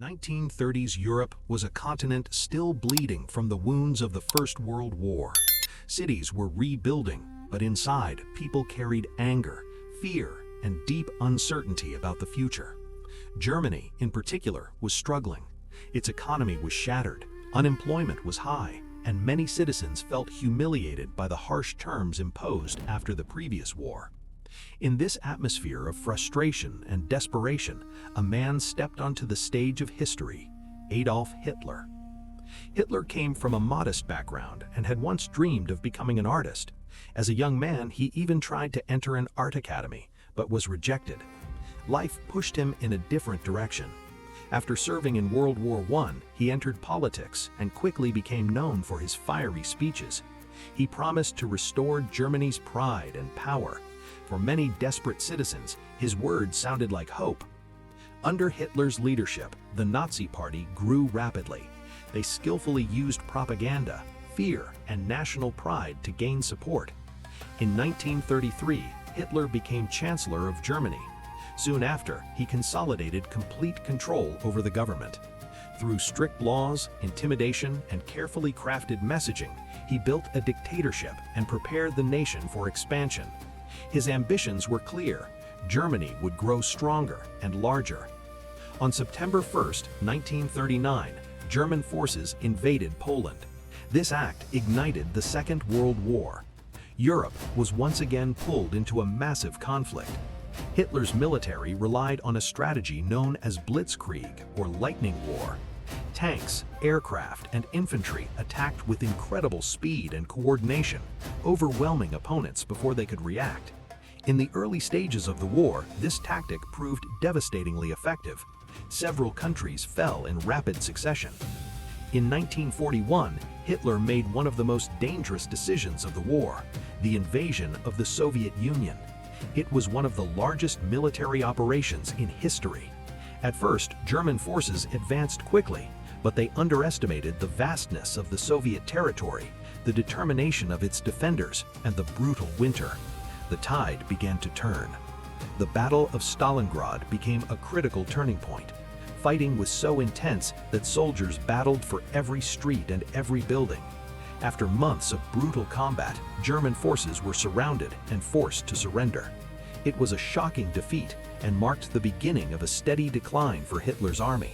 1930s Europe was a continent still bleeding from the wounds of the First World War. Cities were rebuilding, but inside, people carried anger, fear, and deep uncertainty about the future. Germany, in particular, was struggling. Its economy was shattered, unemployment was high, and many citizens felt humiliated by the harsh terms imposed after the previous war. In this atmosphere of frustration and desperation, a man stepped onto the stage of history: Adolf Hitler. Hitler came from a modest background and had once dreamed of becoming an artist. As a young man, he even tried to enter an art academy, but was rejected. Life pushed him in a different direction. After serving in World War I, he entered politics and quickly became known for his fiery speeches. He promised to restore Germany's pride and power. For many desperate citizens, his words sounded like hope. Under Hitler's leadership, the Nazi Party grew rapidly. They skillfully used propaganda, fear, and national pride to gain support. In 1933, Hitler became Chancellor of Germany. Soon after, he consolidated complete control over the government. Through strict laws, intimidation, and carefully crafted messaging, he built a dictatorship and prepared the nation for expansion. His ambitions were clear: Germany would grow stronger and larger. On September 1, 1939, German forces invaded Poland. This act ignited the Second World War. Europe was once again pulled into a massive conflict. Hitler's military relied on a strategy known as blitzkrieg, or lightning war. Tanks, aircraft, and infantry attacked with incredible speed and coordination, overwhelming opponents before they could react. In the early stages of the war, this tactic proved devastatingly effective. Several countries fell in rapid succession. In 1941, Hitler made one of the most dangerous decisions of the war: the invasion of the Soviet Union. It was one of the largest military operations in history. At first, German forces advanced quickly, but they underestimated the vastness of the Soviet territory, the determination of its defenders, and the brutal winter. The tide began to turn. The Battle of Stalingrad became a critical turning point. Fighting was so intense that soldiers battled for every street and every building. After months of brutal combat, German forces were surrounded and forced to surrender. It was a shocking defeat and marked the beginning of a steady decline for Hitler's army.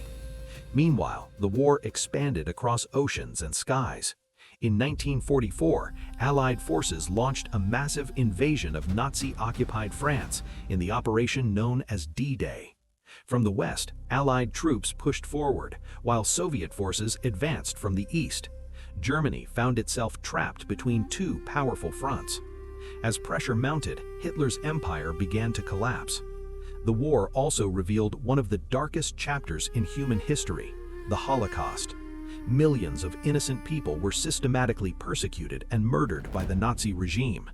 Meanwhile, the war expanded across oceans and skies. In 1944, Allied forces launched a massive invasion of Nazi-occupied France in the operation known as D-Day. From the west, Allied troops pushed forward, while Soviet forces advanced from the east. Germany found itself trapped between two powerful fronts. As pressure mounted, Hitler's empire began to collapse. The war also revealed one of the darkest chapters in human history: the Holocaust. Millions of innocent people were systematically persecuted and murdered by the Nazi regime.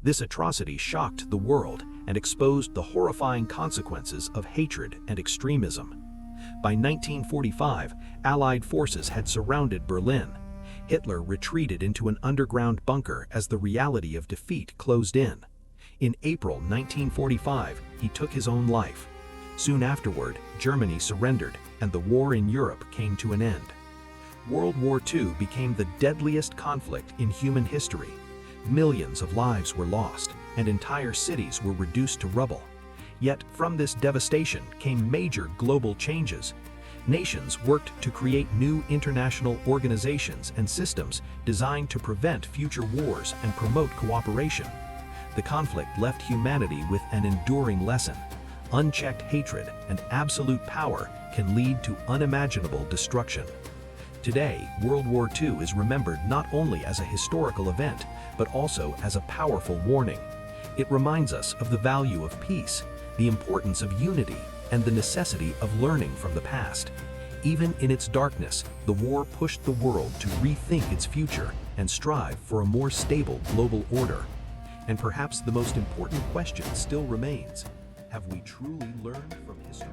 This atrocity shocked the world and exposed the horrifying consequences of hatred and extremism. By 1945, Allied forces had surrounded Berlin. Hitler retreated into an underground bunker as the reality of defeat closed in. In April 1945, he took his own life. Soon afterward, Germany surrendered, and the war in Europe came to an end. World War II became the deadliest conflict in human history. Millions of lives were lost, and entire cities were reduced to rubble. Yet, from this devastation came major global changes. Nations worked to create new international organizations and systems designed to prevent future wars and promote cooperation. The conflict left humanity with an enduring lesson: unchecked hatred and absolute power can lead to unimaginable destruction. Today, World War II is remembered not only as a historical event, but also as a powerful warning. It reminds us of the value of peace, the importance of unity, and the necessity of learning from the past. Even in its darkness, the war pushed the world to rethink its future and strive for a more stable global order. And perhaps the most important question still remains: have we truly learned from history?